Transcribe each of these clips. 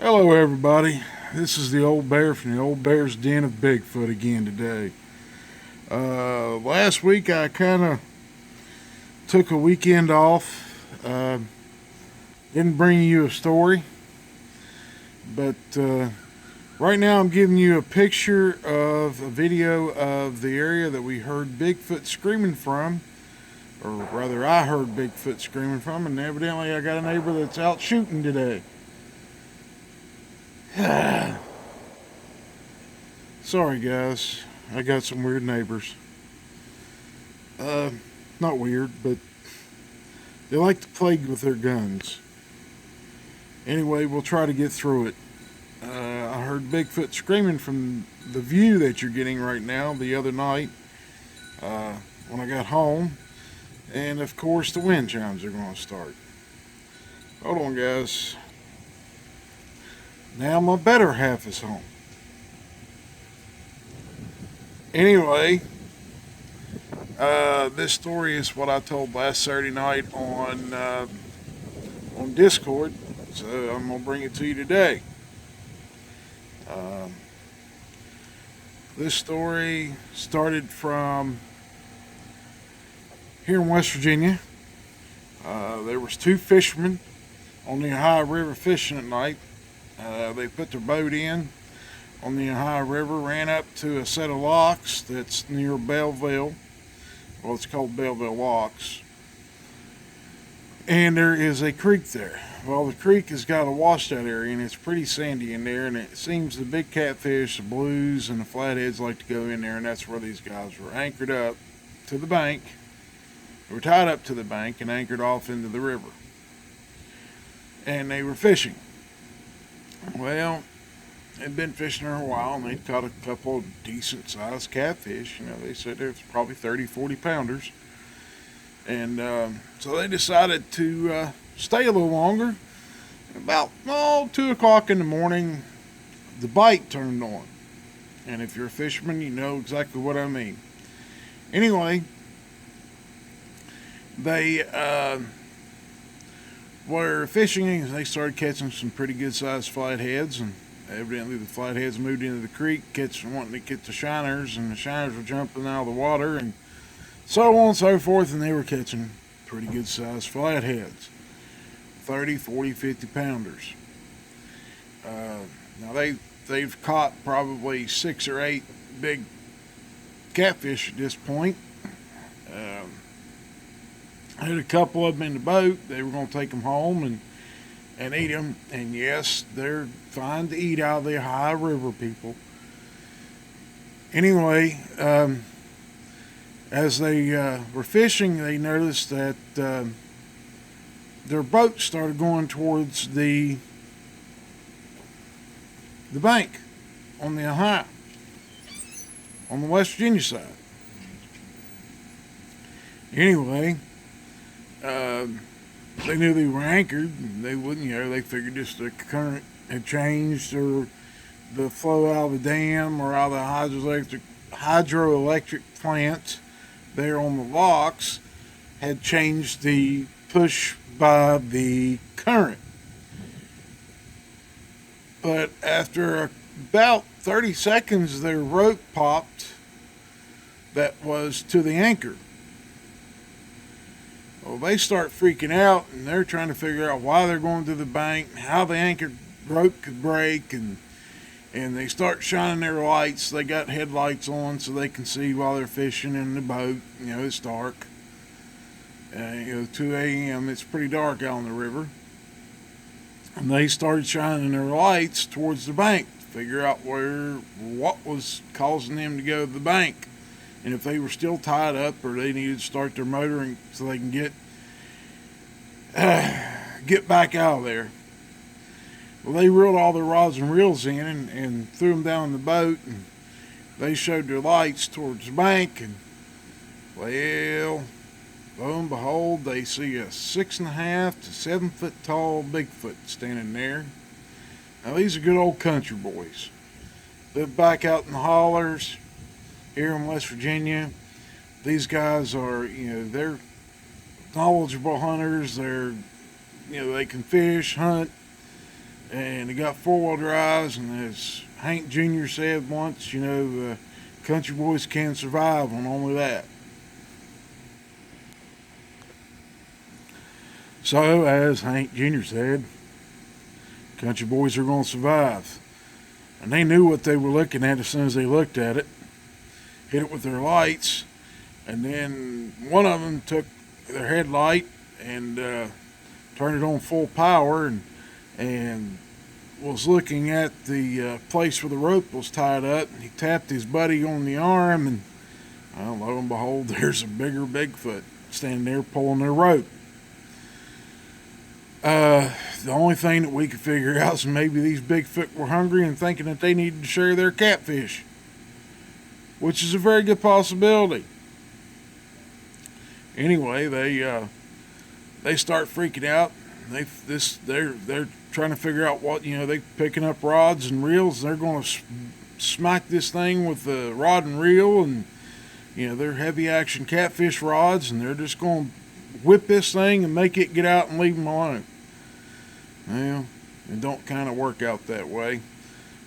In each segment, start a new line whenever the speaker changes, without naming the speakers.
Hello, everybody. This is the old bear from the old bear's den of Bigfoot again today. Last week I kind of took a weekend off. Didn't bring you a story, but right now I'm giving you a picture of a video of the area that we heard Bigfoot screaming from, or rather, I heard Bigfoot screaming from, and evidently I got a neighbor that's out shooting today. Sorry, guys. I got some weird neighbors. Uh, Not weird, but they like to play with their guns. Anyway, we'll try to get through it. I heard Bigfoot screaming from the view that you're getting right now the other night uh, when I got home. And of course, the wind chimes are going to start. Hold on, guys. Now my better half is home. Anyway, this story is what I told last Saturday night on Discord, so I'm gonna bring it to you today. Um, this story started from here in West Virginia. There was two fishermen on the Ohio River fishing at night. They put their boat in on the Ohio River, ran up to a set of locks that's near Belleville. Well, it's called Belleville Locks. And there is a creek there. Well, the creek has got a washout area, and it's pretty sandy in there, and it seems the big catfish, the blues, and the flatheads like to go in there, and that's where these guys were anchored up to the bank. They were tied up to the bank and anchored off into the river. And they were fishing. Well, they'd been fishing there a while, and they'd caught a couple of decent-sized catfish. They said there was probably 30, 40 pounders. And so they decided to stay a little longer. About 2 o'clock in the morning, the bite turned on. And if you're a fisherman, you know exactly what I mean. Anyway, they were fishing, and they started catching some pretty good-sized flatheads, and evidently the flatheads moved into the creek, wanting to get the shiners, and the shiners were jumping out of the water, and so on and so forth, and they were catching pretty good-sized flatheads, 30, 40, 50 pounders. Now they've caught probably 6 or 8 big catfish at this point. I had a couple of them in the boat. They were going to take them home and eat them. And yes, they're fine to eat out of the Ohio River, people. Anyway, as they were fishing, they noticed that their boat started going towards the bank on the Ohio, on the West Virginia side. Anyway, they knew they were anchored. They wouldn't, they figured just the current had changed, or the flow out of the dam, or out of the hydroelectric plant there on the locks had changed the push by the current. But after about 30 seconds, their rope popped that was to the anchor. Well, they start freaking out, and they're trying to figure out why they're going to the bank, how the anchor rope could break, and they start shining their lights. They got headlights on so they can see while they're fishing in the boat. It's dark. 2 a.m., it's pretty dark out on the river. And they started shining their lights towards the bank to figure out what was causing them to go to the bank, and if they were still tied up, or they needed to start their motoring so they can get back out of there. Well, they reeled all their rods and reels in and threw them down in the boat, and they showed their lights towards the bank, and well, lo and behold, they see a 6.5 to 7 foot tall Bigfoot standing there. Now, these are good old country boys. Live back out in the hollers here in West Virginia. These guys are, they're knowledgeable hunters. They can fish, hunt, and they got four-wheel drives, and as Hank Jr. said once, country boys can survive on only that. So, as Hank Jr. said, country boys are going to survive. And they knew what they were looking at as soon as they looked at it, hit it with their lights, and then one of them took their headlight and turned it on full power and was looking at the place where the rope was tied up. He tapped his buddy on the arm, and lo and behold, there's a bigger Bigfoot standing there pulling their rope. The only thing that we could figure out is maybe these Bigfoot were hungry and thinking that they needed to share their catfish, which is a very good possibility. Anyway, they start freaking out. They're trying to figure out what, they picking up rods and reels. They're going to smack this thing with the rod and reel, and they're heavy action catfish rods, and they're just going to whip this thing and make it get out and leave them alone. Well, it don't kind of work out that way.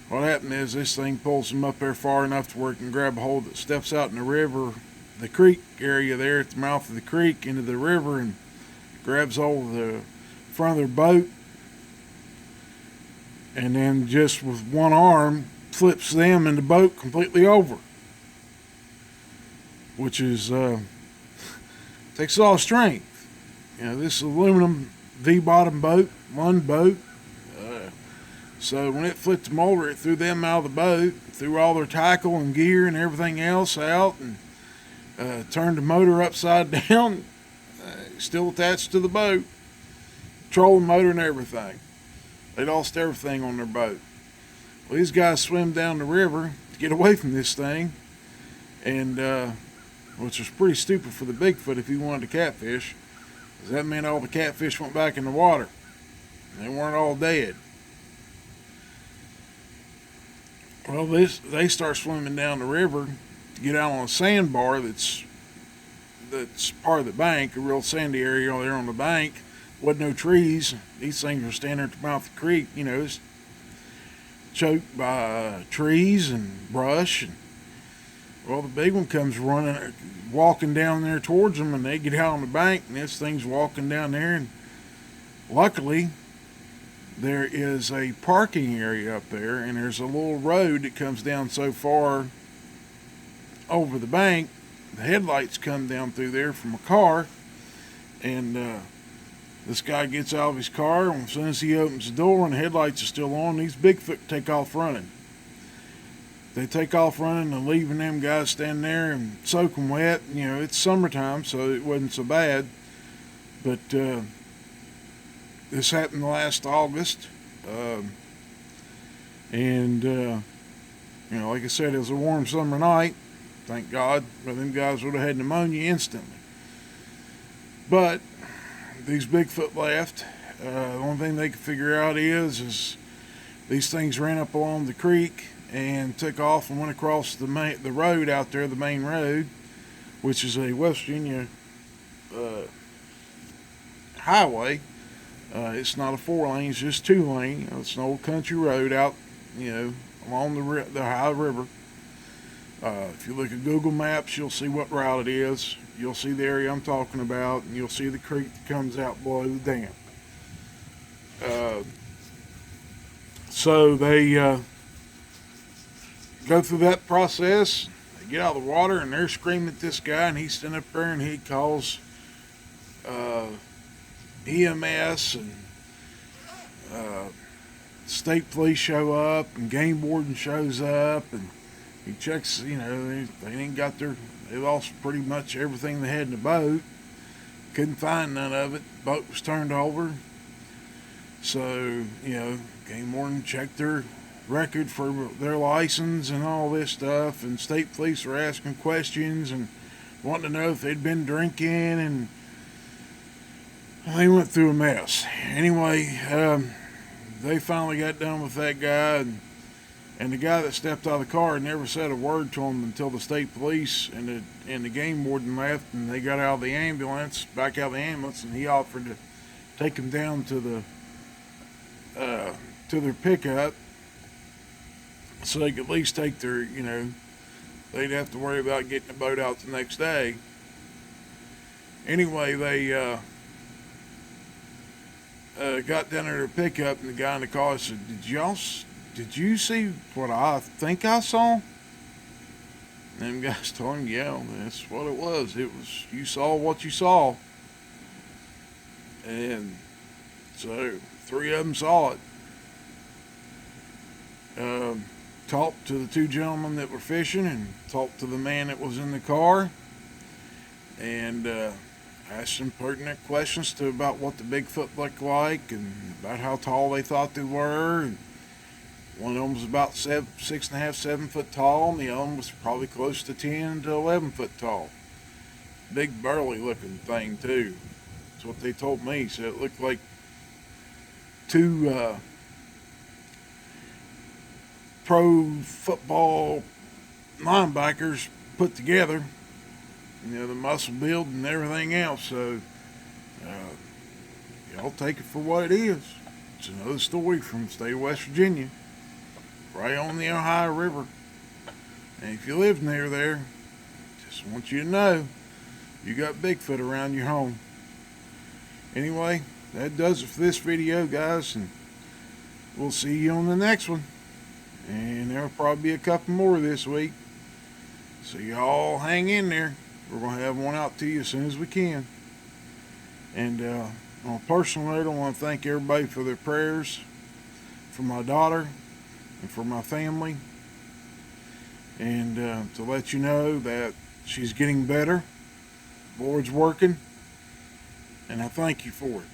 What happened is this thing pulls them up there far enough to where it can grab a hold that steps out in the river, the creek area there at the mouth of the creek into the river, and grabs hold of the front of their boat, and then just with one arm flips them and the boat completely over, which is takes a lot of strength. This aluminum V-bottom boat, one boat. So when it flipped them over, it threw them out of the boat, threw all their tackle and gear and everything else out, and turned the motor upside down, still attached to the boat, trolling motor and everything. They lost everything on their boat. Well, these guys swim down the river to get away from this thing, and which was pretty stupid for the Bigfoot if he wanted to catfish, because that meant all the catfish went back in the water. They weren't all dead. Well, they start swimming down the river to get out on a sandbar that's part of the bank, a real sandy area there on the bank. Wasn't no trees. These things were standing at the mouth of the creek, it's choked by trees and brush. And, well, the big one comes walking down there towards them, and they get out on the bank, and this thing's walking down there. And luckily, there is a parking area up there, and there's a little road that comes down so far over the bank. The headlights come down through there from a car, and this guy gets out of his car, and as soon as he opens the door and the headlights are still on, these Bigfoot take off running. They take off running and leaving them guys standing there and soaking wet. It's summertime, so it wasn't so bad. But this happened last August. Like I said, it was a warm summer night. Thank God. But them guys would have had pneumonia instantly. But these Bigfoot left. The only thing they could figure out is these things ran up along the creek and took off and went across the road out there, the main road, which is a West Virginia highway. It's not a 4-lane, it's just 2-lane. It's an old country road out, along the high river. If you look at Google Maps, you'll see what route it is. You'll see the area I'm talking about, and you'll see the creek that comes out below the dam. So they go through that process. They get out of the water, and they're screaming at this guy, and he's standing up there, and he calls EMS, and state police show up, and game warden shows up, and he checks. They ain't got they lost pretty much everything they had in the boat. Couldn't find none of it. The boat was turned over. So, game warden checked their record for their license and all this stuff, and state police were asking questions and wanting to know if they'd been drinking, and they went through a mess. Anyway, they finally got done with that guy, and the guy that stepped out of the car never said a word to him until the state police and the game warden left, and they got out of the ambulance, and he offered to take him down to to their pickup so they could at least take their, they'd have to worry about getting the boat out the next day. Anyway, they got down to their pickup, and the guy in the car said, did you see what I think I saw? And them guys told him, yeah, that's what it was. You saw what you saw. And so 3 of them saw it. Talked to the 2 gentlemen that were fishing, and talked to the man that was in the car, and asked them pertinent questions about what the Bigfoot looked like, and about how tall they thought they were. And one of them was about 6.5, 7 foot tall, and the other one was probably close to 10 to 11 foot tall. Big burly looking thing too. That's what they told me. So it looked like 2 pro football linebackers put together. The muscle build and everything else. So y'all take it for what it is. It's another story from the state of West Virginia, right on the Ohio River. And if you live near there, just want you to know you got Bigfoot around your home. Anyway, that does it for this video, guys, and we'll see you on the next one. And there'll probably be a couple more this week, so y'all hang in there. We're going to have one out to you as soon as we can. And on a personal note, I want to thank everybody for their prayers for my daughter and for my family, and to let you know that she's getting better. The Lord's working, and I thank you for it.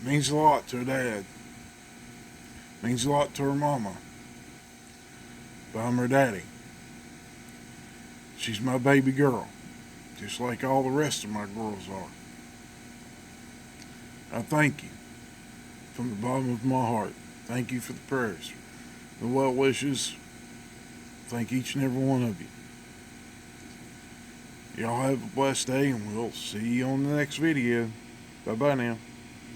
It means a lot to her dad. It means a lot to her mama. But I'm her daddy. She's my baby girl, just like all the rest of my girls are. I thank you from the bottom of my heart. Thank you for the prayers, the well wishes. Thank each and every one of you. Y'all have a blessed day, and we'll see you on the next video. Bye-bye now.